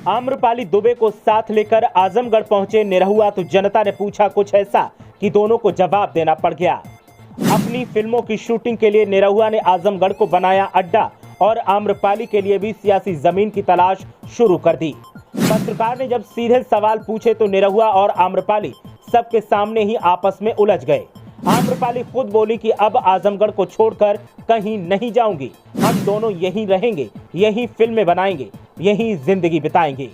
आम्रपाली दुबे को साथ लेकर आजमगढ़ पहुंचे निरहुआ तो जनता ने पूछा कुछ ऐसा कि दोनों को जवाब देना पड़ गया। अपनी फिल्मों की शूटिंग के लिए निरहुआ ने आजमगढ़ को बनाया अड्डा और आम्रपाली के लिए भी सियासी जमीन की तलाश शुरू कर दी। पत्रकार ने जब सीधे सवाल पूछे तो निरहुआ और आम्रपाली सबके सामने ही आपस में उलझ गए। आम्रपाली खुद बोली कि अब आजमगढ़ को छोड़कर कहीं नहीं जाऊंगी, हम दोनों यहीं रहेंगे, यहीं फिल्में बनाएंगे, यहीं जिंदगी बिताएंगे।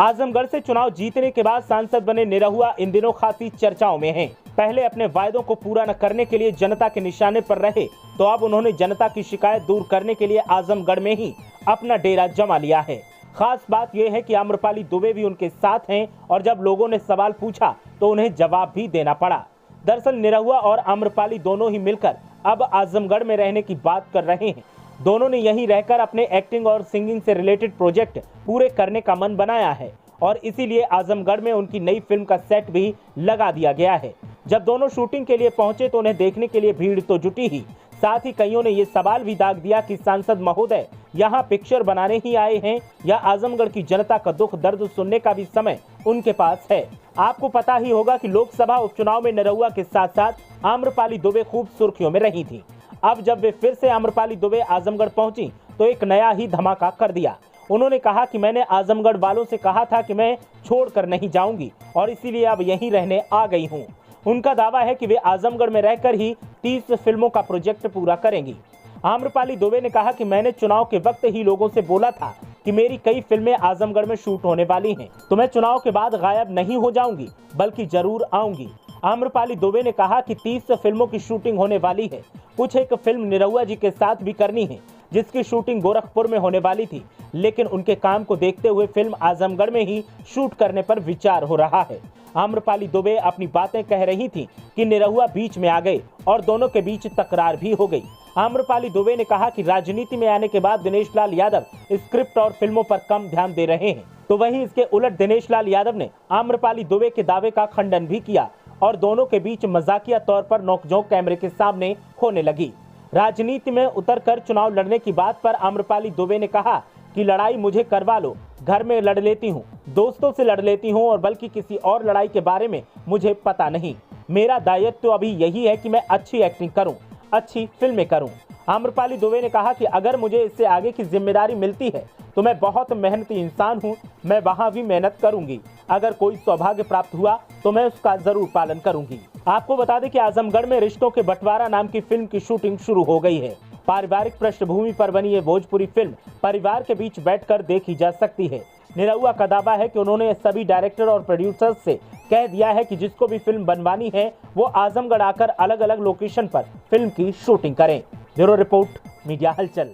आजमगढ़ से चुनाव जीतने के बाद सांसद बने निरहुआ इन दिनों खासी चर्चाओं में हैं। पहले अपने वायदों को पूरा न करने के लिए जनता के निशाने पर रहे, तो अब उन्होंने जनता की शिकायत दूर करने के लिए आजमगढ़ में ही अपना डेरा जमा लिया है। खास बात यह है कि आम्रपाली दुबे भी उनके साथ हैं और जब लोगों ने सवाल पूछा तो उन्हें जवाब भी देना पड़ा। दरअसल निरहुआ और आम्रपाली दोनों ही मिलकर अब आजमगढ़ में रहने की बात कर रहे हैं। दोनों ने यहीं रहकर अपने एक्टिंग और सिंगिंग से रिलेटेड प्रोजेक्ट पूरे करने का मन बनाया है और इसीलिए आजमगढ़ में उनकी नई फिल्म का सेट भी लगा दिया गया है। जब दोनों शूटिंग के लिए पहुंचे तो उन्हें देखने के लिए भीड़ तो जुटी ही, साथ ही कईयों ने ये सवाल भी दाग दिया कि सांसद महोदय यहाँ पिक्चर बनाने ही आए हैं या आजमगढ़ की जनता का दुख दर्द सुनने का भी समय उनके पास है। आपको पता ही होगा कि लोकसभा उपचुनाव में निरहुआ के साथ साथ आम्रपाली दुबे खूब सुर्खियों में रही थी। अब जब वे फिर से आम्रपाली दुबे आजमगढ़ पहुंची तो एक नया ही धमाका कर दिया। उन्होंने कहा कि मैंने आजमगढ़ वालों से कहा था कि मैं छोड़कर नहीं जाऊंगी और इसीलिए अब यहीं रहने आ गई हूं। उनका दावा है कि वे आजमगढ़ में रहकर ही 30 फिल्मों का प्रोजेक्ट पूरा करेंगी। आम्रपाली दुबे ने कहा कि मैंने चुनाव के वक्त ही लोगों से बोला था कि मेरी कई फिल्में आजमगढ़ में शूट होने वाली हैं, तो मैं चुनाव के बाद गायब नहीं हो जाऊंगी बल्कि जरूर आऊंगी। आम्रपाली दुबे ने कहा कि 30 फिल्मों की शूटिंग होने वाली है। कुछ एक फिल्म निरहुआ जी के साथ भी करनी है जिसकी शूटिंग गोरखपुर में होने वाली थी, लेकिन उनके काम को देखते हुए फिल्म आजमगढ़ में ही शूट करने पर विचार हो रहा है। आम्रपाली दुबे अपनी बातें कह रही थी कि निरहुआ बीच में आ गए और दोनों के बीच तकरार भी हो गई। आम्रपाली दुबे ने कहा कि राजनीति में आने के बाद दिनेश लाल यादव स्क्रिप्ट और फिल्मों पर कम ध्यान दे रहे हैं, तो वहीं इसके उलट दिनेश लाल यादव ने आम्रपाली दुबे के दावे का खंडन भी किया और दोनों के बीच मजाकिया तौर पर नोकझोंक कैमरे के सामने होने लगी। राजनीति में उतरकर चुनाव लड़ने की बात पर आम्रपाली दुबे ने कहा कि लड़ाई मुझे करवा लो, घर में लड़ लेती हूँ, दोस्तों से लड़ लेती हूँ और बल्कि किसी और लड़ाई के बारे में मुझे पता नहीं। मेरा दायित्व तो अभी यही है कि मैं अच्छी एक्टिंग करूँ, अच्छी फिल्में करूँ। आम्रपाली दुबे ने कहा कि अगर मुझे इससे आगे की जिम्मेदारी मिलती है तो मैं बहुत मेहनती इंसान हूँ, मैं वहाँ भी मेहनत करूँगी। अगर कोई सौभाग्य प्राप्त हुआ तो मैं उसका जरूर पालन करूँगी। आपको बता दें कि आजमगढ़ में रिश्तों के बंटवारा नाम की फिल्म की शूटिंग शुरू हो गई है। पारिवारिक पृष्ठभूमि पर बनी ये भोजपुरी फिल्म परिवार के बीच बैठकर देखी जा सकती है। निरहुआ का दावा है कि उन्होंने सभी डायरेक्टर और प्रोड्यूसर्स से कह दिया है कि जिसको भी फिल्म बनवानी है वो आजमगढ़ आकर अलग अलग लोकेशन पर फिल्म की शूटिंग करें। ब्यूरो रिपोर्ट, मीडिया हलचल।